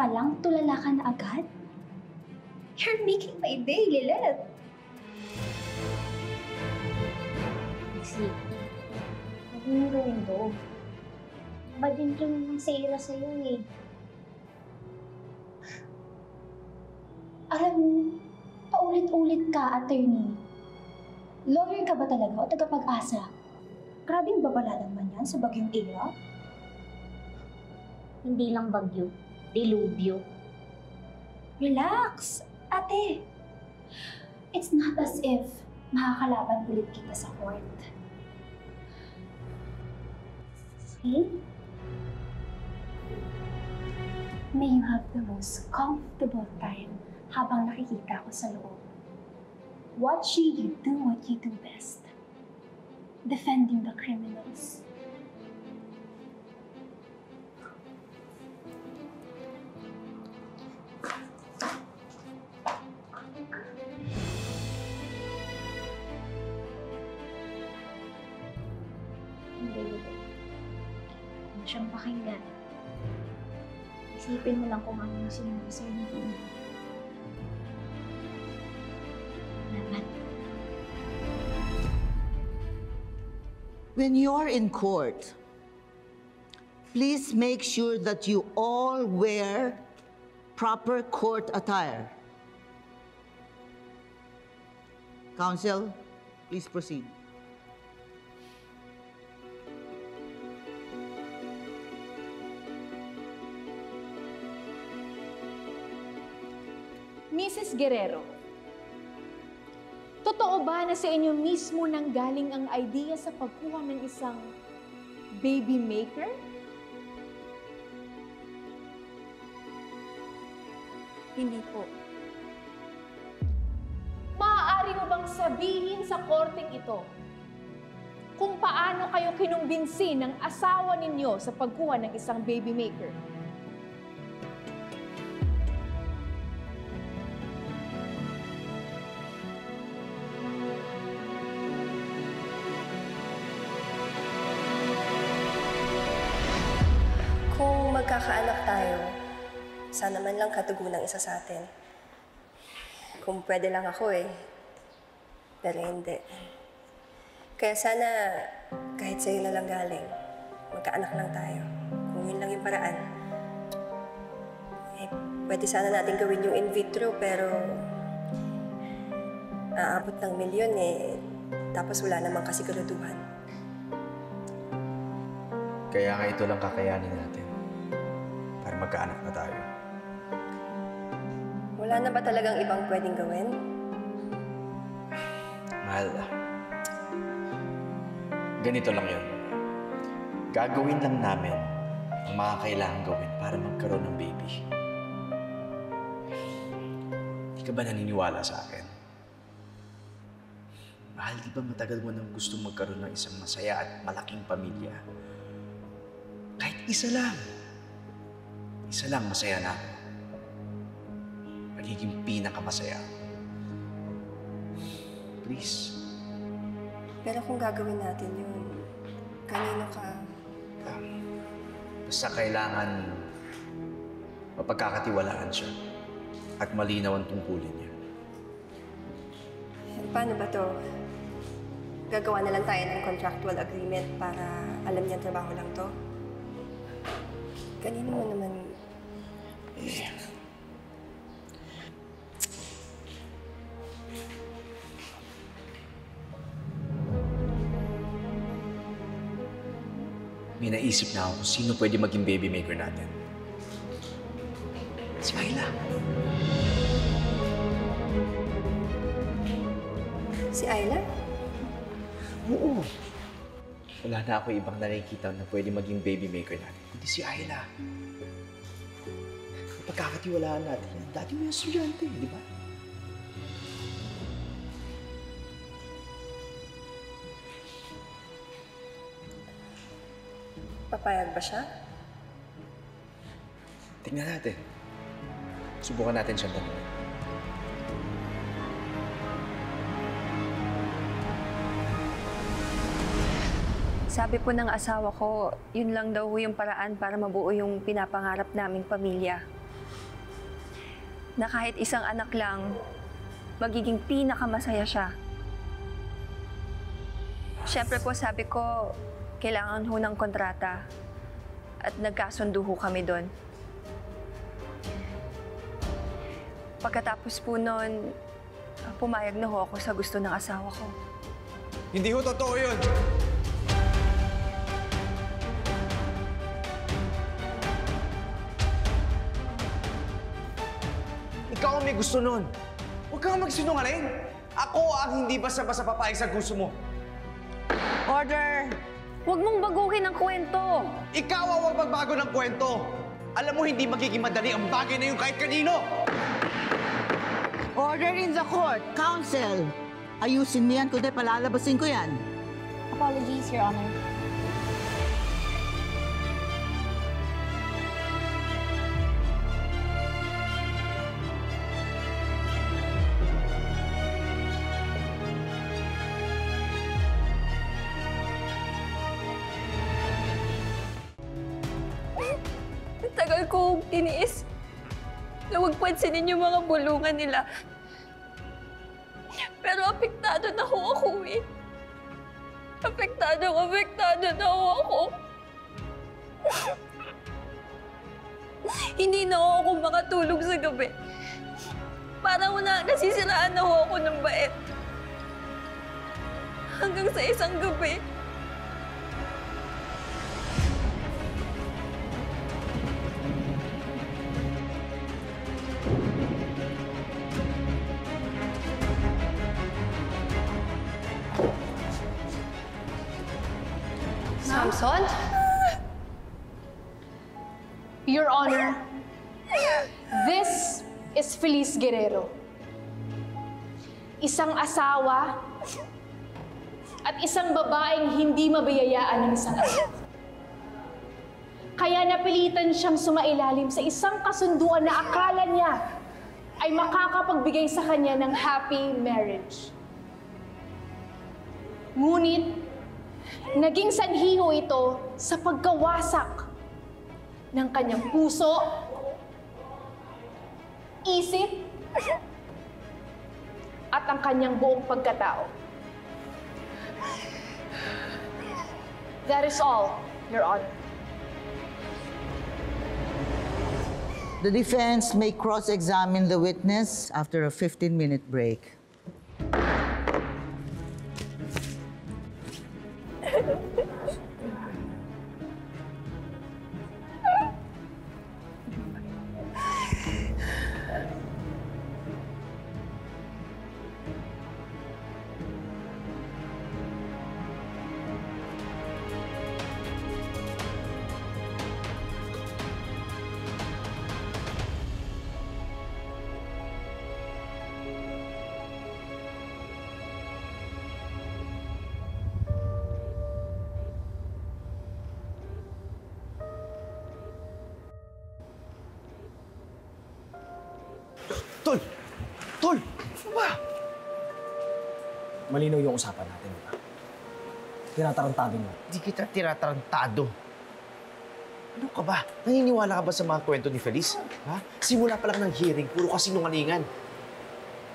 pa lang, tulala ka na agad? You're making my day, Lilith. Kasi, huwag mo nang gawin to. Badin ka naman si Ira sa'yo eh. Alam mo, paulit-ulit ka, attorney. Lawyer ka ba talaga o tagapag-asa? Grabing babala naman yan sa bagyong Ira. Hindi lang bagyo, dilubyo. Relax, ate. It's not as if makakalaban ulit kita sa court. See? May you have the most comfortable time habang nakikita ko sa loob. Watching you do what you do best. Defending the criminals. Hindi. Ano siyang pakinggan? Isipin mo lang kung ano yung sinabi sa'yo ng ina. Naman. When you're in court, please make sure that you all wear proper court attire. Counsel, please proceed. Mrs. Guerrero, totoo ba na sa inyo mismo nanggaling ang idea sa pagkuha ng isang baby maker? Hindi po. Maaari mo bang sabihin sa korteng ito kung paano kayo kinumbinsi ng asawa ninyo sa pagkuha ng isang baby maker? Kung magkakaanak tayo, sana man lang katugo ng isa sa atin. Kung pwede lang ako eh. Pero hindi. Kaya sana, kahit sa'yo na lang galing, magkaanak lang tayo. Kung yun lang yung paraan. Eh, pwede sana natin gawin yung in vitro, pero aabot ng milyon eh. Tapos wala namang kasiguraduhan. Kaya nga ito lang kakayanin natin para magkaanak na tayo. Wala na ba talagang ibang pwedeng gawin? Mahal, ganito lang yun. Gagawin lang namin ang mga kailangan gawin para magkaroon ng baby. Hindi ka ba naniniwala sa akin? Mahal, di ba matagal mo nang gusto magkaroon ng isang masaya at malaking pamilya? Kahit isa lang. Isa lang, masaya na ako. Magiging pinakamasaya. Please. Pero kung gagawin natin yun, kanino ka? Basta kailangan mapagkakatiwalaan siya at malinaw ang tungkulin niya. Paano ba to? Gagawa na lang tayo ng contractual agreement para alam niyang trabaho lang to? Kanino mo naman? May naisip na ako kung sino pwede maging baby maker natin. Si Ayla. Si Ayla? Oo. Wala na ako ibang nakikita na pwede maging baby maker natin, kundi si Ayla. Pagkakatiwalaan natin yan. Dati mo yung estudyante, di ba? Papayag ba siya? Tingnan natin. Subukan natin siyang tanongin. Sabi po ng asawa ko, yun lang daw yung paraan para mabuo yung pinapangarap naming pamilya. na kahit isang anak lang, magiging pinakamasaya siya. Siyempre po, sabi ko, kailangan ho ng kontrata at nagkasundo ho kami doon. Pagkatapos po noon, pumayag na ho ako sa gusto ng asawa ko. Hindi ho totoo yun! Ikaw ang may gusto nun. Huwag kang magsinungaling. Ako ang hindi basta-basta papayag sa gusto mo. Order! Huwag mong baguhin ang kwento! Ikaw ang huwag magbago ng kwento. Alam mo, hindi magiging madali ang bagay na yun kahit kanino. Order in the court! Counsel! Ayusin mo yan, kundi palalabasin ko yan. Apologies, Your Honor. Tagal kong tiniis na huwag pansinin yung mga bulungan nila. Pero apektado na ho ako eh. Apektado na ho ako. Hindi na ho ako makatulog sa gabi. Parang nasisiraan na ho ako ng bait. Hanggang sa isang gabi, Samson? Your Honor, this is Feliz Guerrero. Isang asawa at isang babaeng hindi mabiyayaan ng isang anak. Kaya napilitan siyang sumailalim sa isang kasunduan na akala niya ay makakapagbigay sa kanya ng happy marriage. Ngunit, naging sanhiho ito sa pagkawasak ng kanyang puso, isip, at ang kanyang buong pagkatao. That is all, Your Honor. The defense may cross-examine the witness after a 15-minute break. Tol! Tol! Ano ba? Malinaw yung usapan natin, di ba? Tinatarantado mo. Hindi kita tinatarantado. Ano ka ba? Naniniwala ka ba sa mga kwento ni Feliz? Ha? Simula pa lang ng hearing, puro kasinungalingan.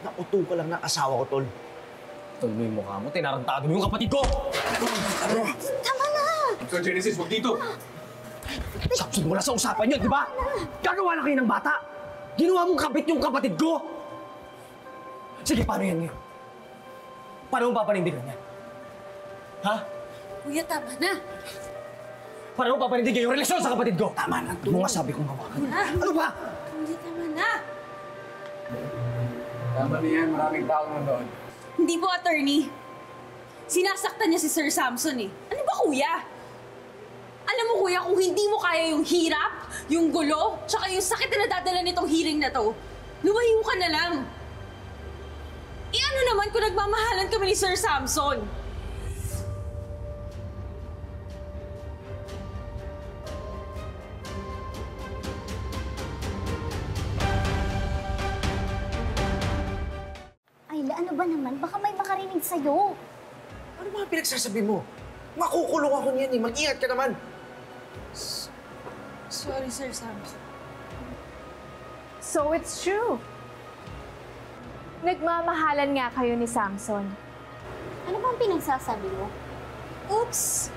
Nauto ka lang ng asawa ko, Tol. Tol mo yung mukha mo, tinarantado mo yung kapatid ko! Tama na! Sir Genesis, huwag dito! Sapsod mo na sa usapan niyo, di ba? Gagawa lang kayo ng bata! Ginawa mong kabit yung kapatid ko! Sige, paano yan ngayon? Paano mo papanindigan yan? Ha? Kuya, tama na! Paano mo papanindigan yung relasyon sa kapatid ko? Tama na, Ano nga sabi kong hawakan? Ano ba? Kuya, tama na! Tama na yan, maraming tao nandoon. Hindi po, attorney. Sinasaktan niya si Sir Samson eh. Ano ba, kuya? Alam mo, kuya, kung hindi mo kaya yung hirap, yung gulo, tsaka yung sakit na nadadala nitong hearing na to, lumayo ka na lang. Ano naman kung nagmamahalan kami ni Sir Samson? Ayla, ano ba naman? Baka may makarinig sa'yo. Ano mga pinagsasabi mo? Makukulong ako niyan eh. Mag-ingat ka naman. Sorry, Sir Samson. So it's true. Nagmamahalan nga kayo ni Samson. Ano bang pinagsasabi mo? Oops!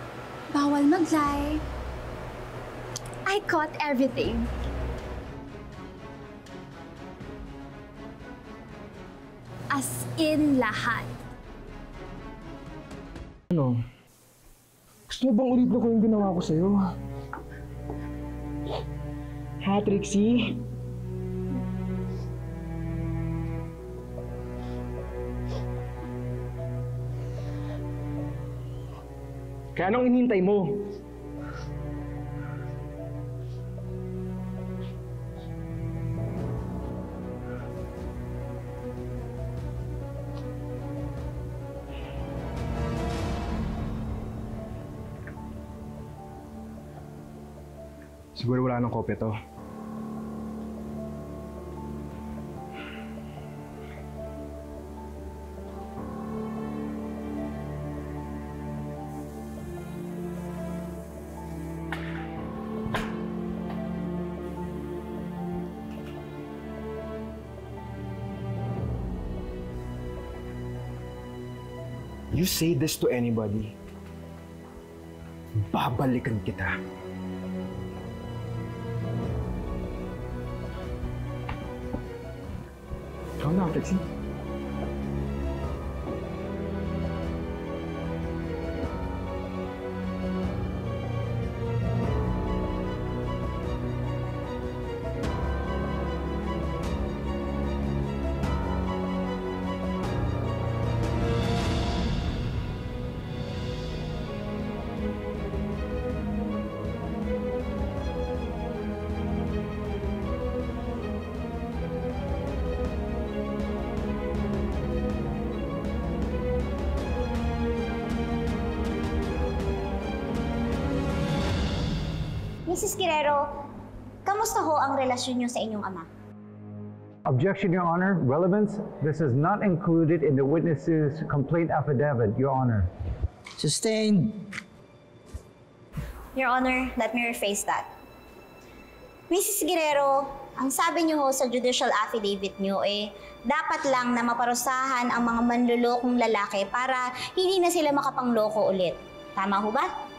Bawal mag-lie. I caught everything. As in lahat. Ano? Gusto mo bang ulit ko yung ginawa ko sa'yo? Ha, Trixie? Kaya anong inihintay mo? Siguro wala nang kopya to. You say this to anybody, babalikan kita. Ikaw na, Trixie. Mrs. Guerrero, kamusta ho ang relasyon niyo sa inyong ama? Objection, Your Honor. Relevance. This is not included in the witness's complaint affidavit, Your Honor. Sustained. Your Honor, let me rephrase that. Mrs. Guerrero, ang sabi niyo ho sa judicial affidavit niyo dapat lang na maparusahan ang mga manlulokong lalaki para hindi na sila makapangloko ulit. Tama ho ba?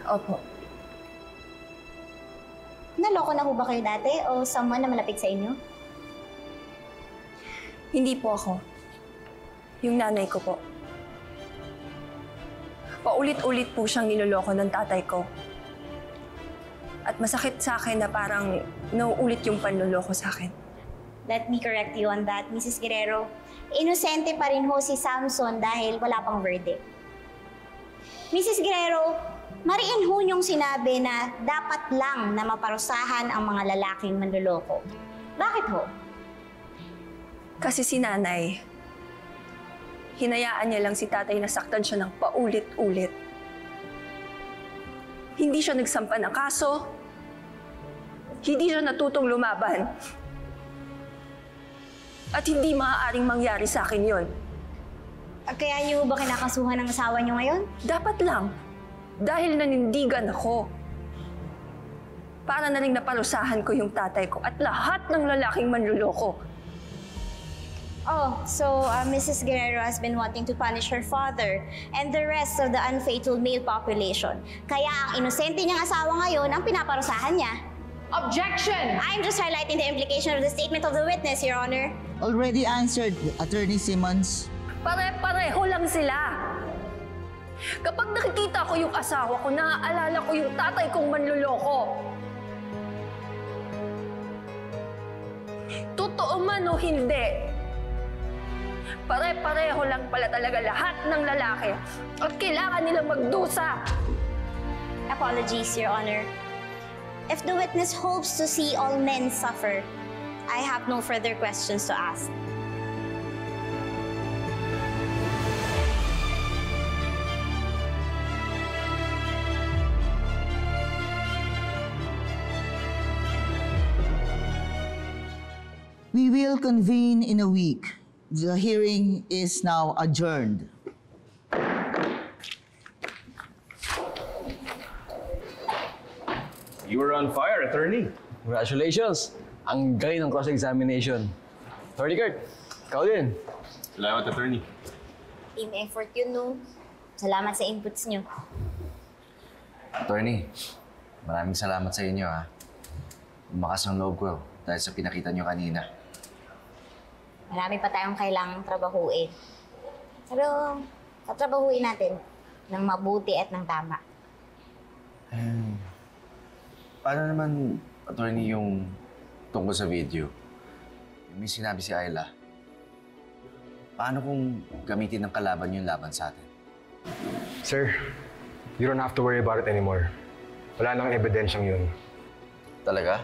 Opo. Naloko na ho ba kayo dati o someone na malapit sa inyo? Hindi po ako. Yung nanay ko po. Paulit-ulit po siyang niloloko ng tatay ko. At masakit sa akin na parang nauulit yung panloloko sa akin. Let me correct you on that, Mrs. Guerrero. Inosente pa rin ho si Samson dahil wala pang verdict. Mrs. Guerrero, mariin ho niyong sinabi na dapat lang na maparusahan ang mga lalaking manloloko. Bakit ho? Kasi si nanay, hinayaan niya lang si tatay na saktan siya ng paulit-ulit. Hindi siya nagsampa ng kaso. Hindi siya natutong lumaban. At hindi maaaring mangyari sa akin yon. Kaya niyo ba kinakasuhan ng asawa niyo ngayon? Dapat lang. Dahil nanindigan ako. Para na rin naparusahan ko yung tatay ko at lahat ng lalaking manluloko. Oh, so Mrs. Guerrero has been wanting to punish her father and the rest of the unfaithful male population. Kaya ang inosente niyang asawa ngayon ang pinaparusahan niya. Objection! I'm just highlighting the implication of the statement of the witness, Your Honor. Already answered, Attorney Simmons. Pare-pareho lang sila. Kapag nakikita ko yung asawa ko, naaalala ko yung tatay kong manluloko. Totoo man o hindi, pare-pareho lang pala talaga lahat ng lalaki at kailangan nilang magdusa. Apologies, Your Honor. If the witness hopes to see all men suffer, I have no further questions to ask. We will convene in a week. The hearing is now adjourned. You were on fire, attorney. Congratulations! Ang galing ng cross-examination. Attorney Kurt, ikaw din. Salamat, attorney. Team effort yun, no? Salamat sa inputs nyo. Attorney, maraming salamat sa inyo, ha. Lumakas ang loob ko dahil sa pinakita nyo kanina. Marami pa tayong kailangang trabahuin. Pero, tatrabahuin natin ng mabuti at ng tama. Paano naman, attorney, yung tungkol sa video? May sinabi si Ayla. Paano kung gamitin ng kalaban yung laban sa atin? Sir, you don't have to worry about it anymore. Wala nang ebidensyang yun. Talaga?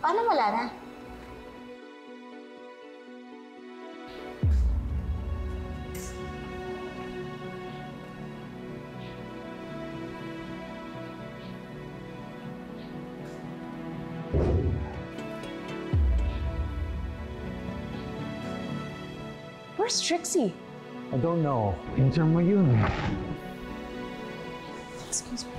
Paano wala na? Where's Trixie? I don't know. Intern mo yun. Excuse me.